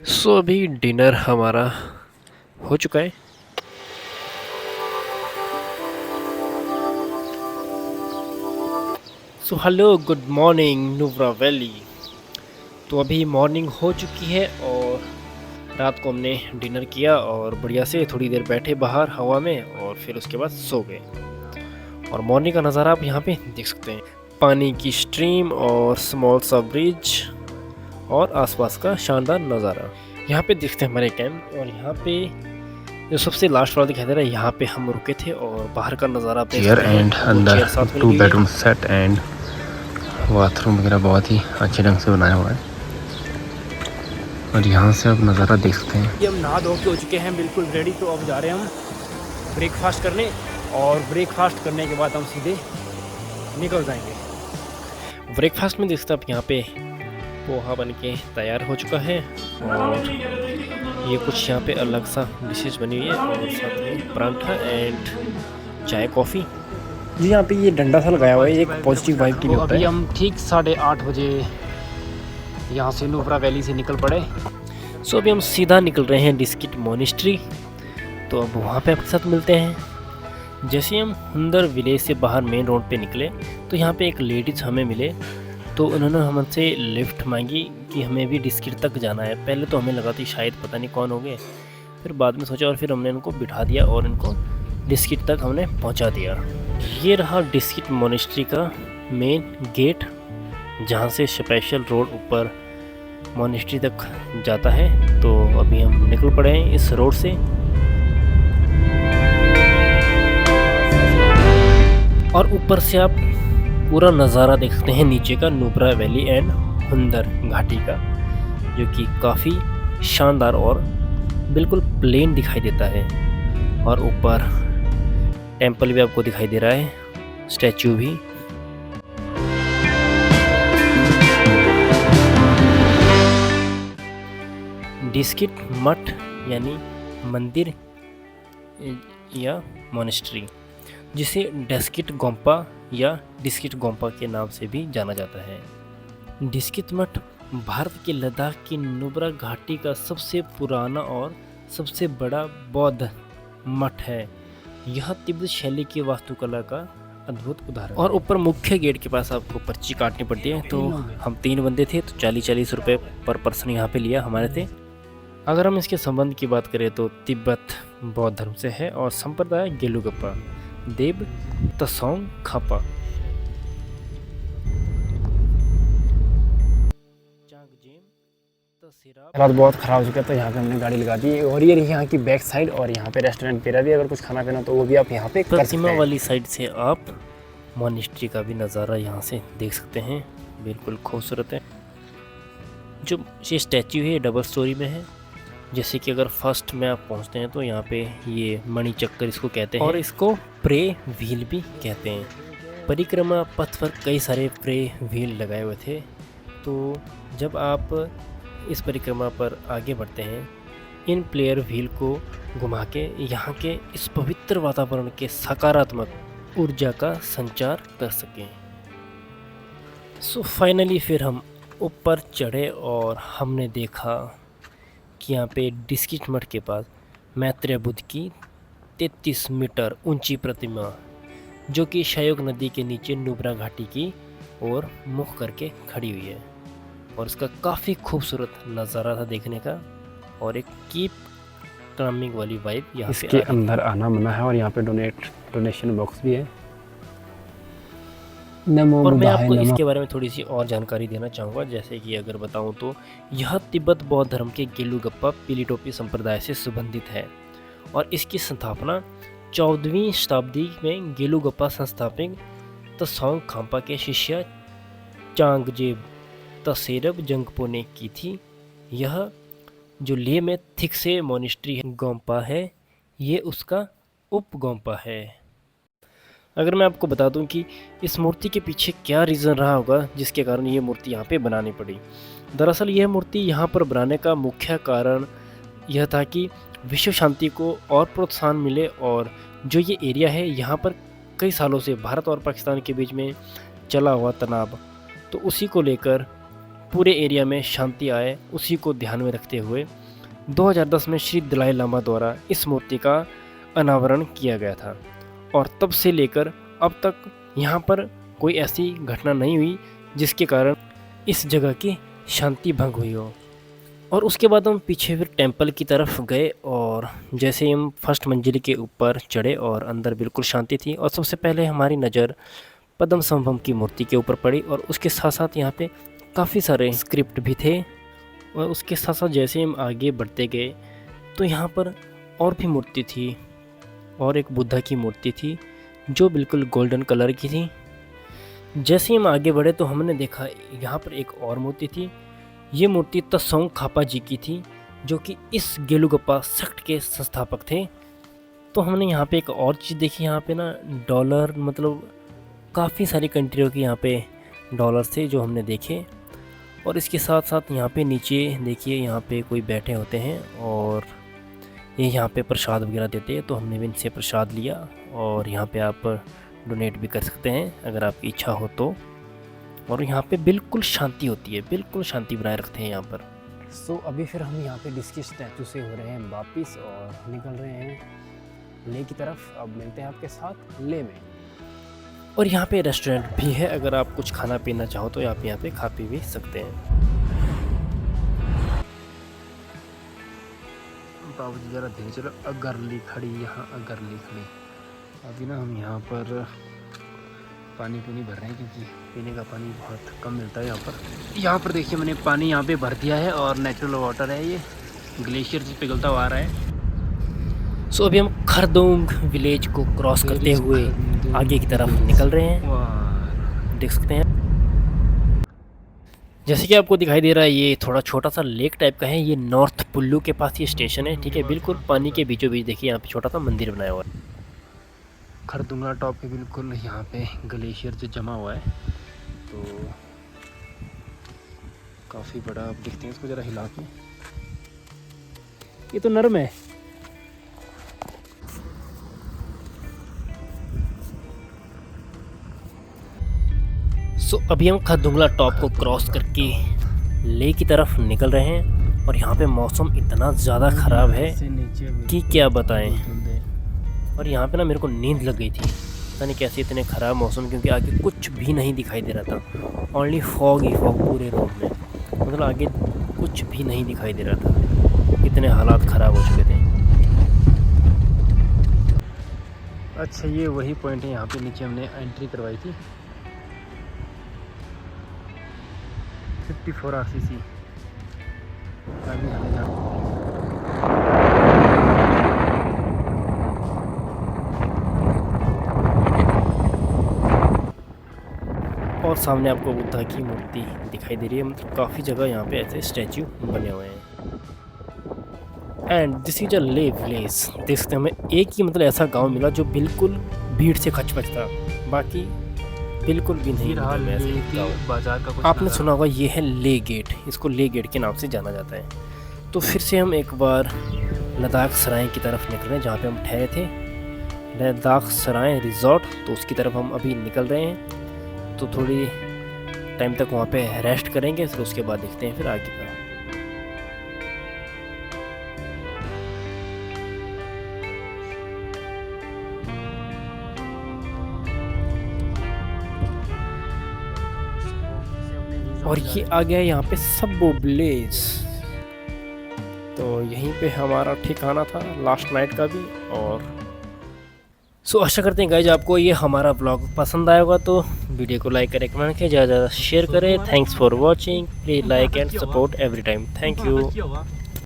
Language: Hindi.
सो अभी डिनर हमारा हो चुका है। So hello, good morning Nubra valley. तो अभी मॉर्निंग हो चुकी है और रात को हमने डिनर किया और बढ़िया से थोड़ी देर बैठे बाहर हवा में और फिर उसके बाद सो गए। और मॉर्निंग का नज़ारा आप यहाँ पे देख सकते हैं, पानी की स्ट्रीम और स्मॉल सा ब्रिज और आसपास का शानदार नज़ारा। यहाँ पे देखते हैं हमारे कैंप, और यहाँ पे जो सबसे लास्ट वाला दिखाई दे रहा है, यहाँ पे हम रुके थे और बाहर का नज़ारा आप देख सकते हैं। एंड अंदर 2 बेडरूम सेट एंड बाथरूम वगैरह बहुत ही अच्छे ढंग से बनाया हुआ है। और यहाँ से आप नज़ारा देख सकते हैं। ये हम नहा धो के हो चुके हैं, बिल्कुल रेडी। तो अब जा रहे हैं हम ब्रेकफास्ट करने, और ब्रेकफास्ट करने के बाद हम सीधे निकल जाएंगे। ब्रेकफास्ट में देखते आप यहाँ पे पोहा बन के तैयार हो चुका है, और ये कुछ यहाँ पे अलग सा डिशेज बनी हुई है, और साथ में परांठा एंड चाय कॉफ़ी। जी यहाँ पे ये डंडा सा लगाया हुआ है, एक पॉजिटिव वाइब के लिए होता है। अभी हम ठीक 8:30 बजे यहाँ से नुब्रा वैली से निकल पड़े। सो अभी हम सीधा निकल रहे हैं डिस्किट मोनेस्ट्री। तो अब वहाँ पे आपके साथ मिलते हैं। जैसे हम हुंदर विलेज से बाहर मेन रोड पे निकले तो यहाँ पे एक लेडीज़ हमें मिले, तो उन्होंने हमसे लिफ्ट मांगी कि हमें भी डिस्किट तक जाना है। पहले तो हमें लगा था शायद पता नहीं कौन हो गए, फिर बाद में सोचा और फिर हमने इनको बिठा दिया और इनको डिस्किट तक हमने पहुँचा दिया। ये रहा डिस्किट मोनेस्ट्री का मेन गेट, जहाँ से स्पेशल रोड ऊपर मोनेस्ट्री तक जाता है। तो अभी हम निकल पड़े हैं इस रोड से, और ऊपर से आप पूरा नज़ारा देख सकते हैं नीचे का नुब्रा वैली एंड हुंदर घाटी का, जो कि काफ़ी शानदार और बिल्कुल प्लेन दिखाई देता है। और ऊपर टेंपल भी आपको दिखाई दे रहा है, स्टैचू भी। डिस्किट मठ यानी मंदिर या मोनेस्ट्री, जिसे डेस्किट गोम्पा या डिस्किट गोम्पा के नाम से भी जाना जाता है। डिस्किट मठ भारत के लद्दाख की नुब्रा घाटी का सबसे पुराना और सबसे बड़ा बौद्ध मठ है। यह तिब्बत शैली की वास्तुकला का अद्भुत उदाहरण। और ऊपर मुख्य गेट के पास आपको पर्ची काटनी पड़ती है। तो हम 3 बंदे थे, तो 40-40 रुपये पर पर्सन यहाँ पे लिया हमारे थे। अगर हम इसके संबंध की बात करें तो तिब्बत बौद्ध धर्म से है और संप्रदाय गेलुगपा देव तसोंग खापा। हालात बहुत ख़राब हो चुका, तो यहाँ पे हमने गाड़ी लगा दी। और ये रही यहाँ की बैक साइड, और यहाँ पे रेस्टोरेंट पेरा भी, अगर कुछ खाना पीना तो वो भी आप यहाँ पे कर सकते हैं। वाली साइड से आप मोनेस्ट्री का भी नज़ारा यहाँ से देख सकते हैं, बिल्कुल खूबसूरत है। जो ये स्टैच्यू है डबल स्टोरी में है। जैसे कि अगर फर्स्ट में आप पहुँचते हैं तो यहाँ पे ये मणि चक्कर इसको कहते हैं, और इसको प्रे व्हील भी कहते हैं। परिक्रमा पथ पर कई सारे प्रे व्हील लगाए हुए थे। तो जब आप इस परिक्रमा पर आगे बढ़ते हैं, इन प्लेयर व्हील को घुमा के यहाँ के इस पवित्र वातावरण के सकारात्मक ऊर्जा का संचार कर सकें। सो फाइनली फिर हम ऊपर चढ़े और हमने देखा कि यहाँ पे डिस्किट मठ के पास मैत्रेय बुद्ध की 33 मीटर ऊंची प्रतिमा, जो कि शायोग नदी के नीचे नुब्रा घाटी की ओर मुख करके खड़ी हुई है। और इसका काफ़ी खूबसूरत नज़ारा था देखने का, और एक कीप क्लाइंबिंग वाली वाइब यहाँ इसके अंदर आना मना है, और यहाँ पे डोनेशन बॉक्स भी है। और मैं आपको इसके बारे में थोड़ी सी और जानकारी देना चाहूँगा। जैसे कि अगर बताऊँ तो यह तिब्बत बौद्ध धर्म के गेलुगपा पीलीटोपी संप्रदाय से संबंधित है, और इसकी स्थापना 14वीं शताब्दी में गेलुगपा संस्थापक तसोंग खापा के शिष्य चांगजे तसेरब जंगपो ने की थी। यह जो लेह में थिक्से मोनेस्ट्री गोम्पा है, ये उसका उप गोम्पा है। अगर मैं आपको बता दूं कि इस मूर्ति के पीछे क्या रीज़न रहा होगा जिसके कारण ये मूर्ति यहाँ पे बनानी पड़ी। दरअसल यह मूर्ति यहाँ पर बनाने का मुख्य कारण यह था कि विश्व शांति को और प्रोत्साहन मिले, और जो ये एरिया है यहाँ पर कई सालों से भारत और पाकिस्तान के बीच में चला हुआ तनाव, तो उसी को लेकर पूरे एरिया में शांति आए, उसी को ध्यान में रखते हुए 2010 में श्री दलाई लामा द्वारा इस मूर्ति का अनावरण किया गया था। और तब से लेकर अब तक यहाँ पर कोई ऐसी घटना नहीं हुई जिसके कारण इस जगह की शांति भंग हुई हो। और उसके बाद हम पीछे फिर टेंपल की तरफ गए और जैसे हम फर्स्ट मंजिल के ऊपर चढ़े और अंदर बिल्कुल शांति थी। और सबसे पहले हमारी नज़र पद्म संभव की मूर्ति के ऊपर पड़ी और उसके साथ साथ यहाँ पे काफ़ी सारे स्क्रिप्ट भी थे। और उसके साथ साथ जैसे हम आगे बढ़ते गए तो यहाँ पर और भी मूर्ति थी और एक बुद्धा की मूर्ति थी जो बिल्कुल गोल्डन कलर की थी। जैसे हम आगे बढ़े तो हमने देखा यहाँ पर एक और मूर्ति थी। ये मूर्ति तसोंग खापा जी की थी जो कि इस गेलुगपा सेक्ट के संस्थापक थे। तो हमने यहाँ पे एक और चीज़ देखी, यहाँ पे ना डॉलर, मतलब काफ़ी सारी कंट्रियों के यहाँ पे डॉलर थे जो हमने देखे। और इसके साथ साथ यहाँ पे नीचे देखिए, यहाँ पे कोई बैठे होते हैं और ये यहाँ पे प्रसाद वगैरह देते हैं। तो हमने भी इनसे प्रसाद लिया और यहाँ पे आप डोनेट भी कर सकते हैं अगर आपकी इच्छा हो तो। और यहाँ पे बिल्कुल शांति होती है, बिल्कुल शांति बनाए रखते हैं यहाँ पर। सो अभी फिर हम यहाँ पे डिस्की स्टैचू से हो रहे हैं वापिस और निकल रहे हैं ले की तरफ। अब मिलते हैं आपके साथ ले में। और यहाँ पे रेस्टोरेंट भी है, अगर आप कुछ खाना पीना चाहो तो आप यहाँ पे खा पी भी सकते हैं। बाबू जी जरा धीरे चलो, अगरली खड़ी यहाँ, अगरली खड़ी। अभी ना हम यहाँ पर पानी भर रहे हैं क्योंकि पीने का पानी बहुत कम मिलता है यहाँ पर। यहाँ पर देखिए मैंने पानी यहाँ पे भर दिया है और नेचुरल वाटर है, ये ग्लेशियर से पिघलता हुआ आ रहा है। सो अभी हम खरदोंग विलेज को क्रॉस करते हुए आगे की तरफ निकल रहे हैं, देख सकते हैं। जैसे कि आपको दिखाई दे रहा है ये थोड़ा छोटा सा लेक टाइप का है। ये नॉर्थ पुल्लू के पास ये स्टेशन है, ठीक है, बिल्कुल पानी के बीचों बीच। देखिए यहाँ पे छोटा सा मंदिर बनाया हुआ है खरदुंगला टॉप के बिल्कुल यहाँ पे ग्लेशियर जो जमा हुआ है, तो काफ़ी बड़ा। आप देखते हैं इसको ज़रा हिला के, ये तो नरम है। सो अभी हम खरदुंगला टॉप को क्रॉस करके ले की तरफ निकल रहे हैं और यहाँ पे मौसम इतना ज़्यादा ख़राब है कि क्या बताएं। और यहाँ पे ना मेरे को नींद लग गई थी, पता नहीं कैसे इतने ख़राब मौसम, क्योंकि आगे कुछ भी नहीं दिखाई दे रहा था। ओनली फॉग ही फॉग पूरे रोड में, मतलब आगे कुछ भी नहीं दिखाई दे रहा था, इतने हालात ख़राब हो चुके थे। अच्छा ये वही पॉइंट है, यहाँ पे नीचे हमने एंट्री करवाई थी 54 RCC। और सामने आपको बुद्धा की मूर्ति दिखाई दे रही है। मतलब काफ़ी जगह यहाँ पे ऐसे स्टैचू बने हुए हैं। एंड दिस इज अ ले विलेज। देख सकते हैं हमें एक ही मतलब ऐसा गांव मिला जो बिल्कुल भीड़ से खचपच था, बाकी बिल्कुल भी नहीं। बाजार का आपने सुना होगा ये है ले गेट, इसको ले गेट के नाम से जाना जाता है। तो फिर से हम एक बार लद्दाख सराय की तरफ निकल रहे हैं, जहाँ पे हम ठहरे थे, लद्दाख सराय रिजॉर्ट। तो उसकी तरफ हम अभी निकल रहे हैं। तो थोड़ी टाइम तक वहाँ पे रेस्ट करेंगे, फिर उसके बाद देखते हैं फिर आगे का। और ये आ गया यहाँ पे सबो विलेज। तो यहीं पे हमारा ठिकाना था लास्ट नाइट का भी। और सो आशा करते हैं गाइज आपको ये हमारा ब्लॉग पसंद आया होगा, तो वीडियो को लाइक करें, कमेंट करें, ज़्यादा शेयर करें। Thanks for watching, please like and support every time. Thank you.